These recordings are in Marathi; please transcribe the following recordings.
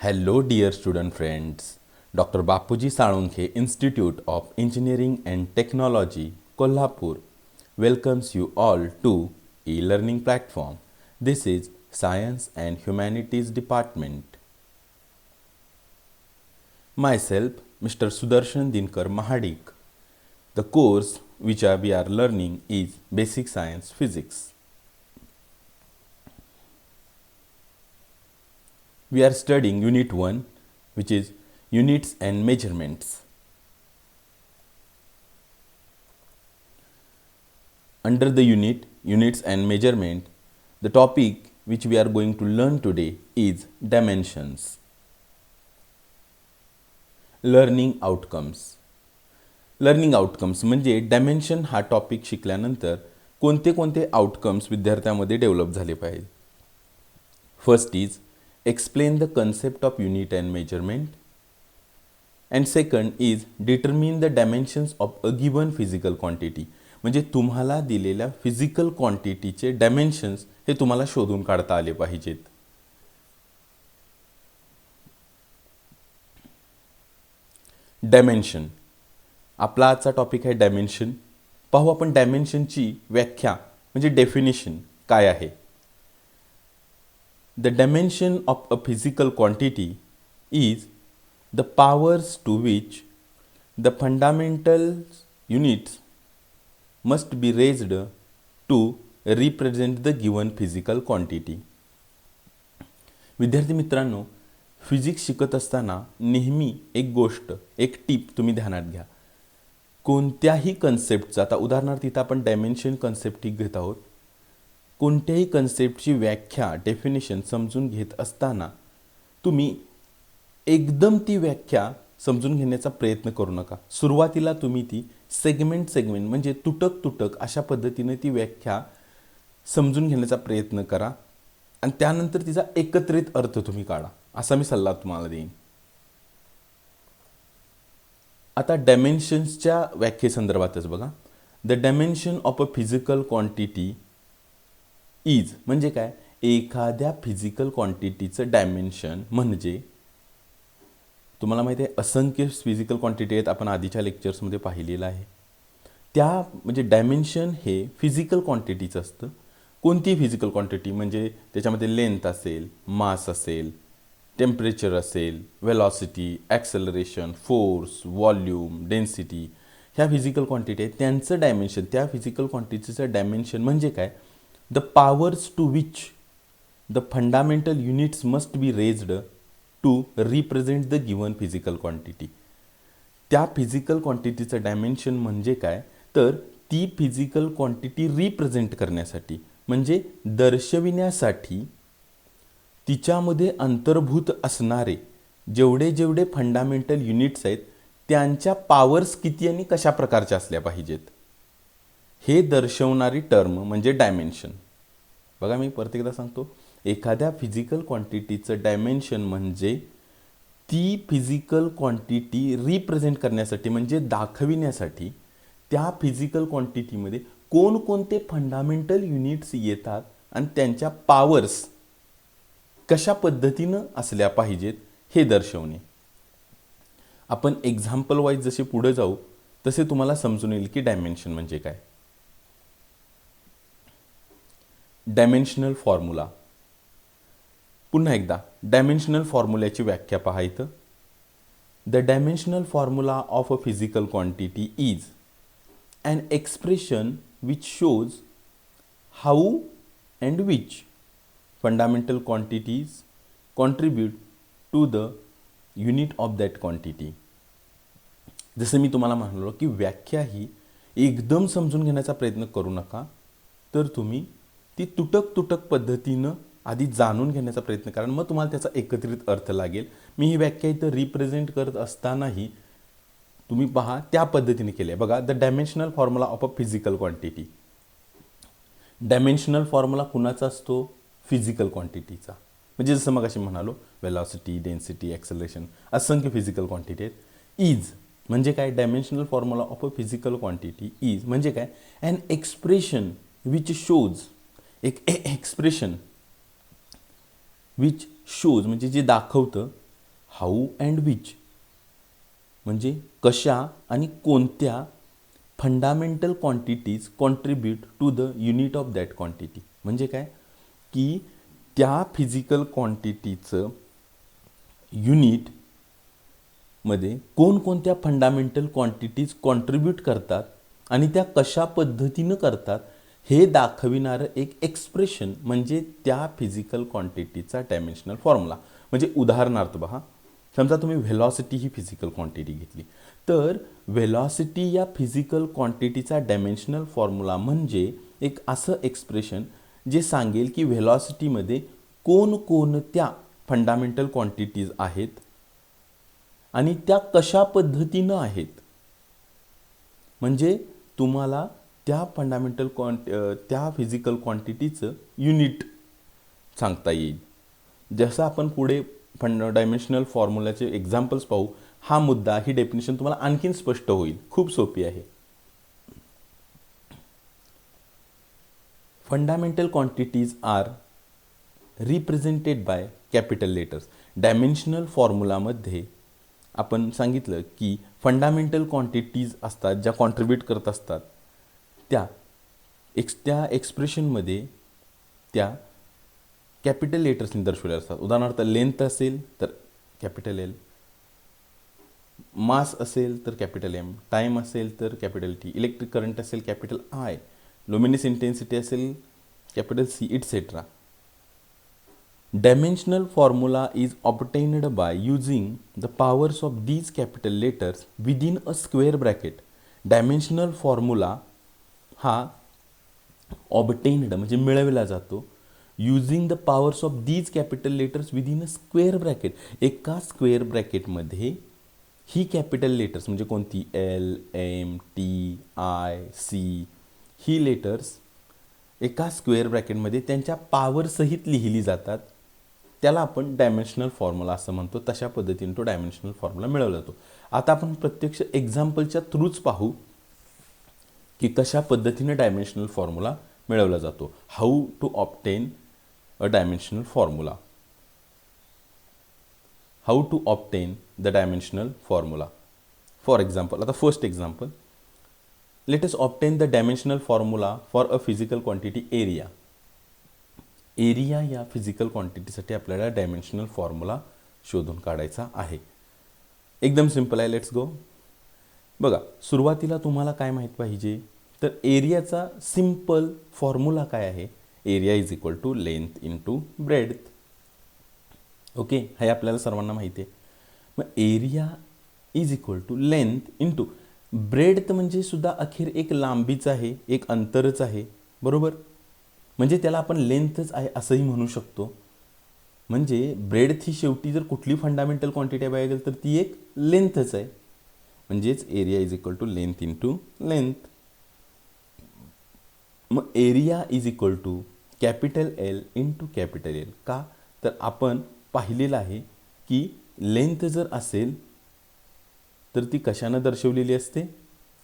Hello, dear student friends. Dr. Bapuji Salunkhe Institute of Engineering and Technology, Kolhapur, welcomes you all to e-learning platform. This is Science and Humanities Department. Myself, Mr. Sudarshan Dinkar Mahadik. The course which we are learning is Basic Science Physics. We are studying Unit 1, which is Units and Measurements. Under the unit, Units and Measurement, the topic which we are going to learn today is Dimensions. Learning outcomes म्हणजे डायमेन्शन हा टॉपिक शिकल्यानंतर कोणते कोणते आउटकम्स विद्यार्थ्यांमध्ये डेव्हलप झाले पाहिजे. First is explain the concept of unit and measurement, and second is determine the dimensions of a given physical quantity. म्हणजे तुम्हाला दिलेल्या फिजिकल क्वांटिटीचे डायमेन्शन्स हे तुम्हाला शोधून काढता आले पाहिजेत. डायमेन्शन आपला आजचा टॉपिक आहे डायमेन्शन. पाहू आपण डायमेन्शनची व्याख्या म्हणजे डेफिनेशन काय आहे. The dimension of a physical quantity is the powers to which the fundamental units must be raised to represent the given physical quantity. विद्यार्थी मित्रांनो, फिजिक्स शिकत असताना नेहमी एक गोष्ट, एक टीप तुम्ही ध्यानात घ्या. कोणत्याही कन्सेप्टचा, आता उदाहरणार्थ इथं आपण डायमेन्शन कन्सेप्ट घेत आहोत, कोणत्याही कन्सेप्टची व्याख्या, डेफिनेशन समजून घेत असताना तुम्ही एकदम ती व्याख्या समजून घेण्याचा प्रयत्न करू नका. सुरुवातीला तुम्ही ती सेगमेंट म्हणजे तुटक अशा पद्धतीने ती व्याख्या समजून घेण्याचा प्रयत्न करा आणि त्यानंतर तिचा एकत्रित अर्थ तुम्ही काढा, असा मी सल्ला तुम्हाला देईन. आता डायमेन्शन्सच्या व्याख्येसंदर्भातच बघा. The dimension of a physical quantity is म्हणजे काय, एखाद्या फिजिकल क्वांटिटीचं डायमेन्शन म्हणजे, तुम्हाला माहिती आहे असंख्य फिजिकल क्वांटिटी आहेत, आपण आधीच्या लेक्चर्समध्ये पाहिलेलं आहे. त्या म्हणजे डायमेन्शन हे फिजिकल क्वांटिटीचं असतं. कोणती फिजिकल क्वांटिटी म्हणजे त्याच्यामध्ये लेंथ असेल, मास असेल, टेम्परेचर असेल, velocity, acceleration, force, volume, density, ह्या फिजिकल क्वांटिटी आहेत. त्यांचं डायमेन्शन, त्या फिजिकल क्वांटिटीचं डायमेन्शन म्हणजे काय, the powers to which the fundamental units must be raised to represent the given physical quantity. त्या फिजिकल क्वांटिटीचं डायमेन्शन म्हणजे काय, तर ती फिजिकल क्वांटिटी रिप्रेझेंट करण्यासाठी म्हणजे दर्शविण्यासाठी तिच्यामध्ये अंतर्भूत असणारे जेवढे फंडामेंटल युनिट्स आहेत त्यांच्या पॉवर्स किती आणि कशा प्रकारच्या असल्या पाहिजेत हे दर्शवणारी टर्म म्हणजे डायमेन्शन. बघा, मी परत एकदा सांगतो, एखाद्या फिजिकल क्वांटिटीचं डायमेन्शन म्हणजे ती फिजिकल क्वांटिटी रिप्रेझेंट करण्यासाठी म्हणजे दाखविण्यासाठी त्या फिजिकल क्वांटिटीमध्ये कोणकोणते फंडामेंटल युनिट्स येतात आणि त्यांच्या पॉवर्स कशा पद्धतीनं असल्या पाहिजेत हे दर्शवणे. आपण एक्झाम्पल वाईज जसे पुढे जाऊ तसे तुम्हाला समजून येईल की डायमेन्शन म्हणजे काय. Dimensional formula. पुन्हा एकदा डायमेन्शनल फॉर्म्युल्याची व्याख्या पहा इथं. The dimensional formula of a physical quantity is an expression which shows how and which fundamental quantities contribute to the unit of that quantity. जसं मी तुम्हाला म्हणालो की व्याख्या ही एकदम समजून घेण्याचा प्रयत्न करू नका, तर तुम्ही ती तुटक पद्धतीनं आधी जाणून घेण्याचा प्रयत्न करा, मग तुम्हाला त्याचा एकत्रित अर्थ लागेल. मी ही व्याख्या इथं रिप्रेझेंट करत असतानाही तुम्ही पहा त्या पद्धतीने केले. बघा, the dimensional formula of a physical quantity. Dimensional formula कुणाचा असतो, फिजिकल क्वांटिटीचा. म्हणजे जसं मग अशी म्हणालो, वेलॉसिटी, डेन्सिटी, ॲक्सेलरेशन, असंख्य फिजिकल क्वांटिटी आहेत. इज म्हणजे काय, dimensional formula of a physical quantity is म्हणजे काय, अन एक्सप्रेशन विच शोज, एक एक्सप्रेशन विच शोज म्हणजे जे दाखवतं हाऊ अँड विच म्हणजे कशा आणि कोणत्या fundamental quantities contribute to the unit of that quantity. म्हणजे काय की त्या फिजिकल क्वांटिटीचं युनिटमध्ये कोणकोणत्या फंडामेंटल क्वांटिटीज कॉन्ट्रीब्यूट करतात आणि त्या कशा पद्धतीनं करतात हे दाखविणारं एक एक्सप्रेशन म्हणजे त्या फिजिकल क्वांटिटीचा डायमेन्शनल फॉर्म्युला. म्हणजे उदाहरणार्थ पहा, समजा तुम्ही व्हेलॉसिटी ही फिजिकल क्वांटिटी घेतली, तर व्हेलॉसिटी या फिजिकल क्वांटिटीचा डायमेन्शनल फॉर्म्युला म्हणजे एक असं एक्सप्रेशन जे सांगेल की व्हेलॉसिटीमध्ये कोणकोणत्या फंडामेंटल क्वांटिटीज आहेत आणि त्या कशा पद्धतीनं आहेत. म्हणजे तुम्हाला त्या फंडामेंटल त्या फिजिकल क्वांटिटीचं युनिट सांगता येईल. जसं आपण पुढे डायमेन्शनल फॉर्म्युलाचे एक्झाम्पल्स पाहू, हा मुद्दा, ही डेफिनेशन तुम्हाला आणखीन स्पष्ट होईल. खूप सोपी आहे. Fundamental quantities are represented by capital letters. Dimensional फॉर्म्युलामध्ये आपण सांगितलं की फंडामेंटल क्वांटिटीज असतात ज्या कॉन्ट्रीब्यूट करत असतात, त्या एक्सप्रेशनमध्ये त्या कॅपिटल लेटर्सनी दर्शवल्या असतात. उदाहरणार्थ लेंथ असेल तर कॅपिटल एल, मास असेल तर कॅपिटल एम, टाईम असेल तर कॅपिटल टी, इलेक्ट्रिक करंट असेल कॅपिटल आय, लुमिनस इंटेन्सिटी असेल capital C, etcetera. Dimensional formula is obtained by using the powers of these capital letters within a square bracket. Dimensional formula हा obtained म्हणजे मिळवला जातो using the powers of these capital letters within a square bracket. एका स्क्वेअर ब्रॅकेटमध्ये ही कॅपिटल लेटर्स म्हणजे कोणती, L, M, T, I, C, ही लेटर्स एका स्क्वेअर ब्रॅकेटमध्ये त्यांच्या पॉवरसहित लिहिली जातात. त्याला आपण डायमेन्शनल फॉर्म्युला असं म्हणतो. तशा पद्धतीने तो डायमेन्शनल फॉर्म्युला मिळवला जातो. आता आपण प्रत्यक्ष एक्झाम्पलच्या थ्रूच पाहू की कशा पद्धतीने डायमेन्शनल फॉर्म्युला मिळवला जातो. How to obtain a dimensional formula. How to obtain the dimensional formula. For example, आता first example, let us obtain the dimensional formula for a physical quantity area. Area या फिजिकल क्वांटिटीसाठी आपल्याला डायमेन्शनल फॉर्म्युला शोधून काढायचा आहे. एकदम सिंपल आहे. Let's go. बघा, सुरुवातीला तुम्हाला काय माहीत पाहिजे, तर एरियाचा सिंपल फॉर्म्युला काय आहे, area is equal to length into breadth. Okay, हे आपल्याला सर्वांना माहिती आहे. मग area is equal to length into breadth म्हणजे सुद्धा अखेर एक लांबीच आहे, एक अंतरच आहे, बरोबर. म्हणजे त्याला आपण लेंथच आहे असंही म्हणू शकतो. म्हणजे ब्रेड्थ ही शेवटी जर कुठली फंडामेंटल क्वांटिटी बघायला गेलं तर ती एक लेंथच आहे. म्हणजेच area is equal to length into length. मग area is equal to capital L into capital L. का, तर आपण पाहिलेलं आहे की लेंथ जर असेल तर ती कशानं दर्शवलेली असते,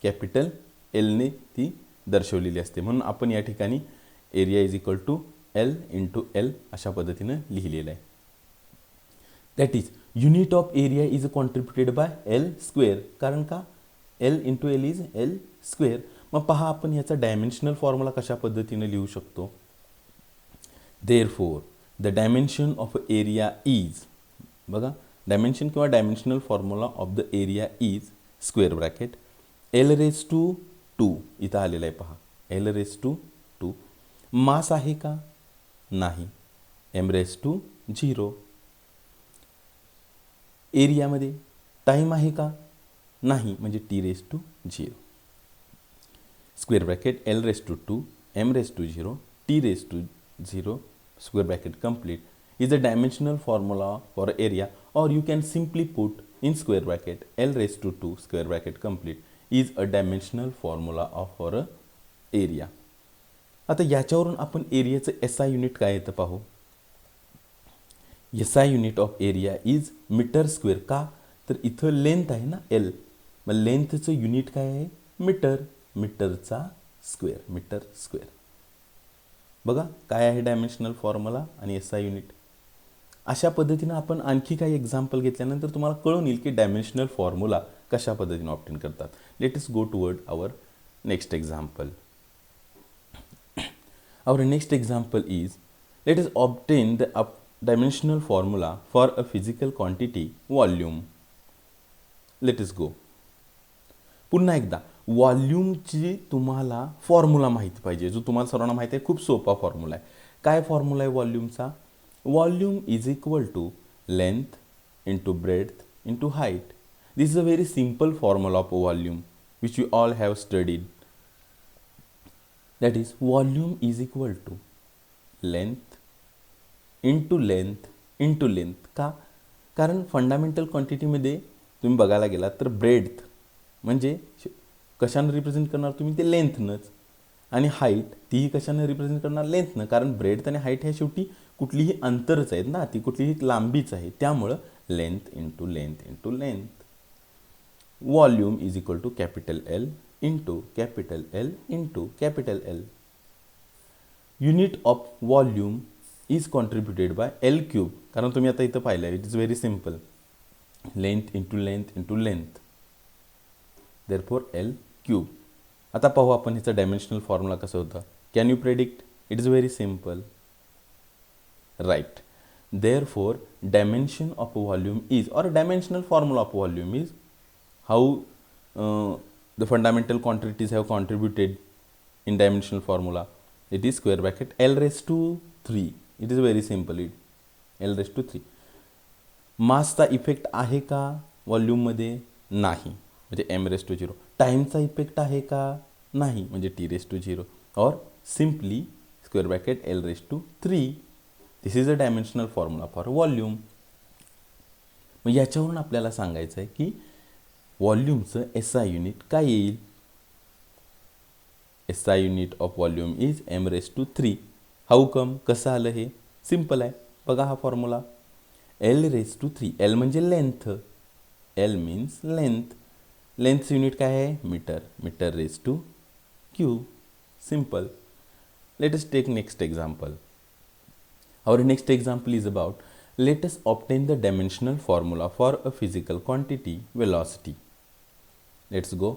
कॅपिटल एलने ती दर्शवलेली असते. म्हणून आपण या ठिकाणी area is equal to L into L अशा पद्धतीनं लिहिलेलं आहे. That is unit of area is contributed by L square. कारण का, L into L is L square. मग पहा आपण याचा डायमेन्शनल फॉर्म्युला कशा पद्धतीनं लिहू शकतो. Therefore the dimension of area is, बघा, डायमेन्शन किंवा dimensional formula of the area is square bracket L raise to 2. इथं आलेलं आहे पहा, एल रेस टू 2. मास आहे का, नाही, एम रेस टू 0. एरियामध्ये टाईम आहे का, नाही, म्हणजे T raise to 0. Square bracket L raise to 2, M raise to 0, T raise to 0, square bracket complete is a dimensional formula for area, or you can simply put in square bracket L raised to 2 square bracket complete is a dimensional formula of for a area. आता याच्यावरून आपण एरियाचं SI युनिट काय येतं पाहू. SI unit of area is metre square. का, तर इथं लेंथ आहे ना L, मग लेंथचं युनिट काय आहे, मीटर, मीटरचा स्क्वेअर, मीटर स्क्वेअर. बघा काय आहे डायमेन्शनल फॉर्म्युला आणि SI युनिट. अशा पद्धतीनं आपण आणखी काही एक्झाम्पल घेतल्यानंतर तुम्हाला कळून येईल की डायमेन्शनल फॉर्म्युला कशा पद्धतीने ऑप्टेन करतात. Let us go toward our next example. Our next example is, let us obtain the dimensional formula for a physical quantity volume. Let us go. पुन्हा एकदा व्हॉल्यूमची तुम्हाला फॉर्म्युला माहिती पाहिजे, जो तुम्हाला सर्वांना माहिती आहे. खूप सोपा फॉर्म्युला आहे. काय फॉर्म्युला आहे व्हॉल्यूमचा? Volume is equal to length into breadth into height. This is a very simple formula of volume which you all have studied. That is, volume is equal to length into length. का? कारण फंडामेंटल क्वांटिटीमध्ये तुम्ही बघायला गेलात तर ब्रेड्थ म्हणजे कशानं रिप्रेझेंट करणार तुम्ही? ते लेंथनंच. आणि हाईट तीही कशानं रिप्रेझेंट करणार? लेंथनं. कारण ब्रेड्थ आणि हाईट ह्या शेवटी कुठलीही अंतरच आहेत ना, ती कुठलीही लांबीच आहे. त्यामुळं length into length into length. Volume is equal to capital L into capital L into capital L. Unit of volume is contributed by L cube. कारण तुम्ही आता इथं पाहिलं, it is very simple. Length into length therefore L cube. आता पाहू आपण ह्याचं डायमेन्शनल फॉर्म्युला कसं होतं. Can you predict? It is very simple. Right. Therefore dimension of volume is, और dimensional formula of volume is how the fundamental quantities have contributed in dimensional formula. It is square bracket L raised to 3. It is very simple. L raised to 3. मासचा effect आहे का व्हॉल्यूममध्ये? नाही, म्हणजे M raised to 0. टाईमचा इफेक्ट आहे का? नाही, म्हणजे T raised to 0. और simply square bracket L raised to 3. This is a dimensional formula for volume. मग याच्यावरून आपल्याला सांगायचं आहे की व्हॉल्यूमचं SI युनिट काय येईल? SI unit of volume is M raised to 3. How come? कसं आलं हे? सिम्पल आहे. बघा हा formula. L raised to 3. L म्हणजे लेंथ. L means length. लेंथचं युनिट काय आहे? Metre. Metre raised to cube. Simple. Let us take next example. Our next example is about, let us obtain the dimensional formula for a physical quantity velocity. Let's go.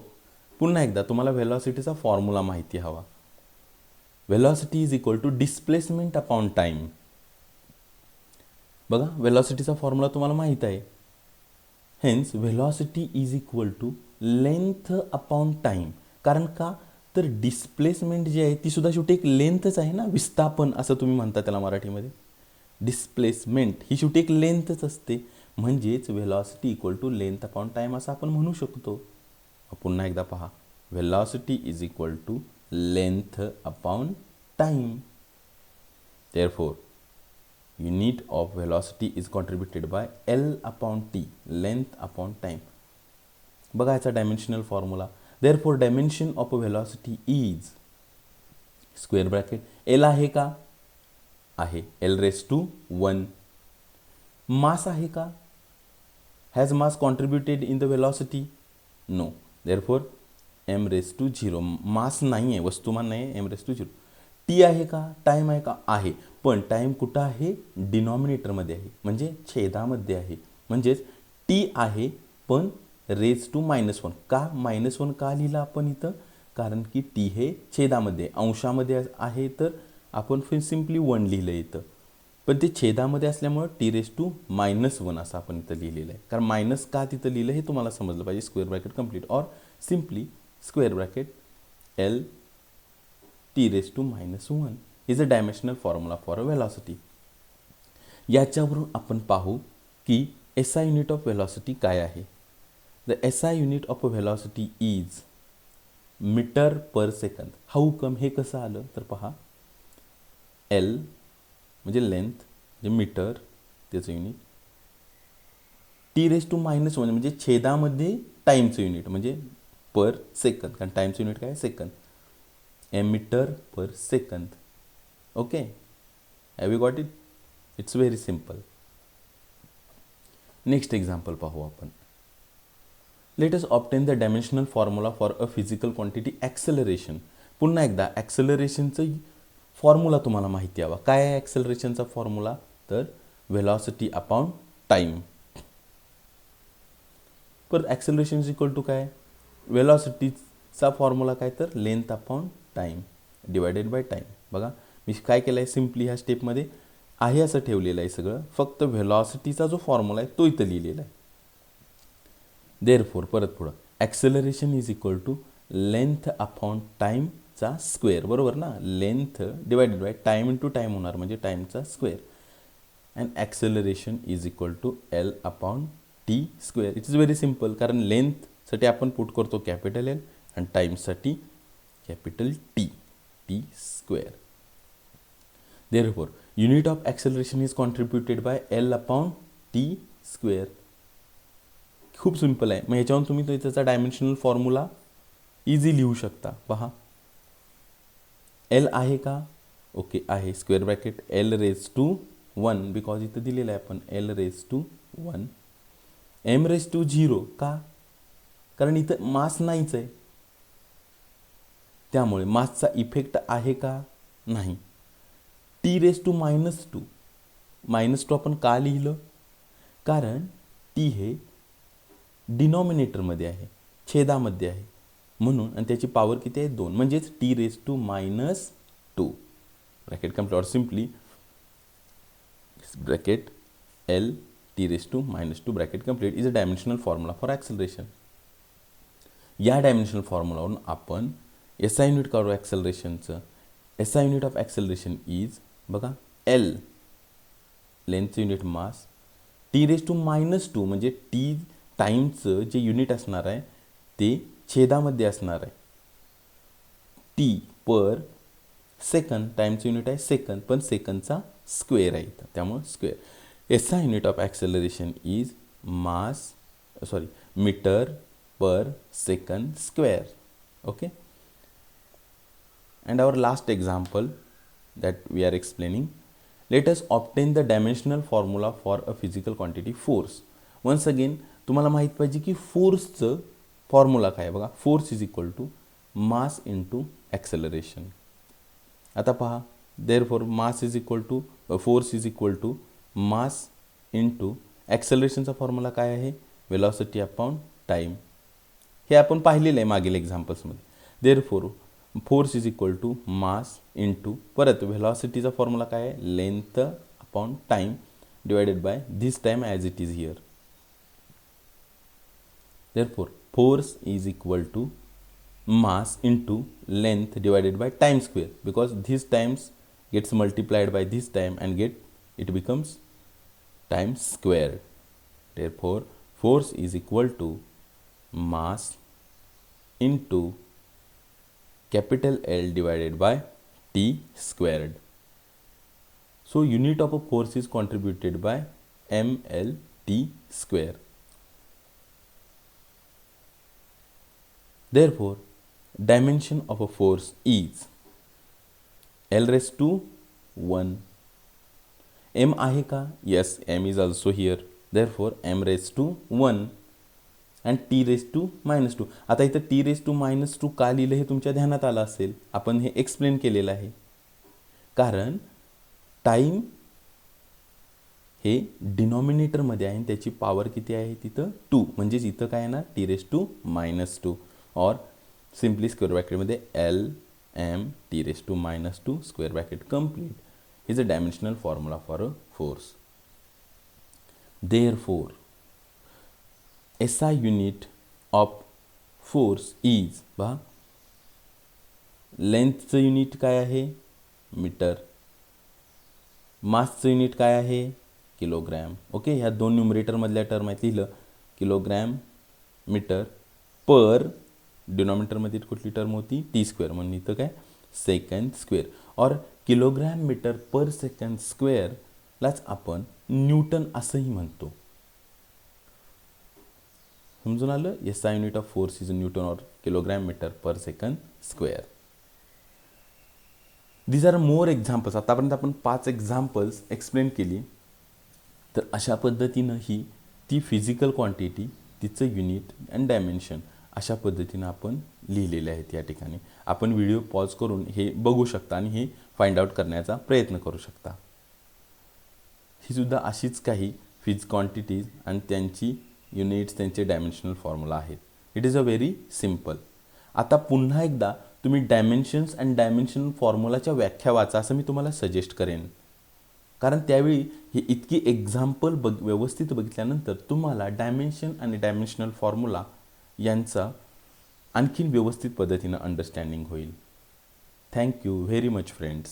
पुन्हा एकदा तुम्हाला व्हेलॉसिटीचा फॉर्म्युला माहिती हवा. Velocity is equal to displacement upon time. बघा, व्हेलॉसिटीचा फॉर्म्युला तुम्हाला माहीत आहे. Hence velocity is equal to length upon time. कारण का? तर डिस्प्लेसमेंट जी आहे ती सुद्धा शेवटी एक लेंथच आहे ना, विस्थापन असं तुम्ही म्हणता त्याला मराठीमध्ये. डिस्प्लेसमेंट ही शेवटी एक लेंथच असते. म्हणजेच velocity equal to length upon time असं आपण म्हणू शकतो. पुन्हा एकदा पहा, velocity is equal to length upon time. Therefore unit of velocity is contributed by L upon T, length upon time. बघा याचा dimensional formula. Therefore dimension of velocity is square bracket L आहे का? आहे. L raised to 1. मास आहे का? Has mass contributed in the velocity? No. Therefore M raised to 0. Mass नाही आहे, वस्तुमान नाही आहे. M raised to 0. टी आहे का? टाईम आहे का? आहे. पण टाईम कुठं आहे? डिनॉमिनेटरमध्ये आहे, म्हणजे छेदामध्ये आहे. म्हणजेच टी आहे पण रेज टू -1. का -1 का लिहिलं आपण इथं? कारण की टी हे छेदामध्ये अंशामध्ये आहे, तर आपण सिम्पली 1 लिहिलं इथं. पण ते छेदामध्ये असल्यामुळं टी रेज टू -1 असं आपण इथं लिहिलेलं आहे. कारण मायनस का तिथं लिहिलं हे तुम्हाला समजलं पाहिजे. Square bracket complete. और simply square bracket L T raised to -1 is a dimensional formula for a velocity. याच्यावरून आपण पाहू की SI युनिट ऑफ व्हेलॉसिटी काय आहे. The SI unit of velocity is metre per second. How come? हे कसं आलं तर पहा, L म्हणजे लेंथ म्हणजे मीटर, त्याचं युनिट. T raised to -1 म्हणजे छेदामध्ये टाईमचं युनिट म्हणजे पर सेकंद, कारण टाईमचं युनिट काय आहे? Second. Metre per second. Okay, have you got it? It's very simple. Next example पाहू आपण. Let us obtain the dimensional formula for a physical quantity acceleration. पुन्हा एकदा ॲक्सेलरेशनचं फॉर्म्युला तुम्हाला माहिती हवा. काय आहे ॲक्सेलरेशनचा फॉर्म्युला? तर व्हेलॉसिटी अपॉन टाईम. परत ॲक्सेलरेशन इज इक्वल टू काय, व्हेलॉसिटीचा फॉर्म्युला काय तर length upon time divided by time. बघा मी काय केलं आहे, सिम्पली ह्या स्टेपमध्ये आहे असं ठेवलेलं आहे सगळं, फक्त व्हेलॉसिटीचा जो फॉर्म्युला आहे तो इथं लिहिलेला आहे. देअरफोर परत पुढं acceleration is equal to length upon टाईमचा स्क्वेअर, बरोबर ना. Length divided by time into time होणार म्हणजे टाईमचा square. And acceleration is equal to L upon T square. It is very simple, कारण लेंथसाठी आपण पुट करतो कॅपिटल एल आणि टाईमसाठी capital T, T square. Therefore unit of acceleration is contributed by L upon T square. खूप सिम्पल आहे. मग ह्याच्यावरून तुम्ही त्याचा डायमेन्शनल फॉर्म्युला इझी लिहू शकता. पहा एल आहे का, ओके आहे, square bracket L raise to 1 because इथं दिलेलं आहे आपण L raise to 1. M raise to 0 का, कारण इथं मास नाहीच आहे, त्यामुळे मासचा इफेक्ट आहे का, नाही. टी रेज टू -2, -2 आपण का लिहिलं, कारण टी हे डिनॉमिनेटरमध्ये आहे, छेदामध्ये आहे म्हणून, आणि त्याची पॉवर किती आहे 2, म्हणजेच T raise to -2 bracket complete. और simply bracket L T raise to -2 bracket complete is a dimensional formula for acceleration. या डायमेन्शनल फॉर्म्युलावरून आपण SI युनिट काढू ॲक्सेलरेशनचं. SI unit of acceleration is, बघा एल लेंथचं unit mass, T raise to -2 म्हणजे टी टाईमचं जे युनिट असणार आहे ते छेदामध्ये असणार आहे, टी पर सेकंद, टाईमचं युनिट आहे सेकंद, पण सेकंदचा स्क्वेअर आहे इथं, त्यामुळं square. SI unit of acceleration is metre per second square. Okay. And our last example that we are explaining, let us obtain the dimensional formula for a physical quantity force. Once again तुम्हाला माहीत पाहिजे की फोर्सचं फॉर्म्युला काय आहे. बघा force is equal to mass into acceleration. आता पहा therefore mass is equal to force is equal to mass into ॲक्सेलरेशनचा फॉर्म्युला काय आहे, वेलॉसिटी अपॉन टाईम. हे आपण पाहिलेलं आहे मागील एक्झाम्पल्समध्ये. Therefore force is equal to mass into परत व्हेलॉसिटीचा फॉर्म्युला काय आहे, length upon time divided by this time as it is here. Therefore force is equal to mass into length divided by time square, because this times gets multiplied by this time and it becomes time squared. Therefore force is equal to mass into capital L divided by T squared. So unit of a force is contributed by mLT square. Therefore dimension of a force is L raised to 1. M आहे का? Yes, M is also here. Therefore M raised to 1 and T raised to -2. आता इथं T raised to -2 का लिहिलं हे तुमच्या ध्यानात आलं असेल. आपण हे एक्सप्लेन केलेलं आहे. कारण टाईम हे डिनॉमिनेटरमध्ये आहे आणि त्याची पॉवर किती आहे तिथं 2, म्हणजेच इथं काय येणार T raised to -2 और सिम्पली स्क्वेअर ब्रॅकेटमध्ये L M T raised to -2 square bracket complete is a dimensional formula for a force. Therefore SI unit of force is, पहा लेंथचं युनिट काय आहे मीटर, मासचं युनिट काय आहे किलोग्रॅम. ओके, ह्या दोन न्यूमरेटरमधल्या टर्म आहेत लिहिलं किलोग्रॅम मीटर पर डिनॉमिनेटरमध्ये कुठली टर्म होती टी स्क्वेअर, म्हणून इथं काय सेकंड स्क्वेअर. और किलोग्रॅम मीटर पर सेकंड स्क्वेअरलाच आपण न्यूटन असंही म्हणतो. समजून आलं. SI unit of force is newton और kilogram metre per second square. These are more examples. आतापर्यंत आपण 5 एक्झाम्पल्स एक्सप्लेन केली. तर अशा पद्धतीनं ही ती फिजिकल क्वांटिटी, तिचं युनिट अँड डायमेन्शन अशा पद्धतीनं आपण लिहिलेले आहेत. या ठिकाणी आपण व्हिडिओ पॉज करून हे बघू शकता आणि हे फाइंड आउट करण्याचा प्रयत्न करू शकता. ही सुद्धा अशीच काही फिज क्वांटिटीज आणि त्यांची युनिट्स, त्यांचे डायमेन्शनल फॉर्म्युला आहेत. It is a very simple. आता पुन्हा एकदा तुम्ही डायमेन्शन्स अँड डायमेन्शनल फॉर्म्युलाच्या व्याख्या वाचा असं मी तुम्हाला सजेस्ट करेन. कारण त्यावेळी ही इतकी एक्झाम्पल व्यवस्थित बघितल्यानंतर तुम्हाला डायमेन्शन आणि डायमेन्शनल फॉर्म्युला यांचा आणखीन व्यवस्थित पद्धतीनं अंडरस्टँडिंग होईल. Thank you very much friends.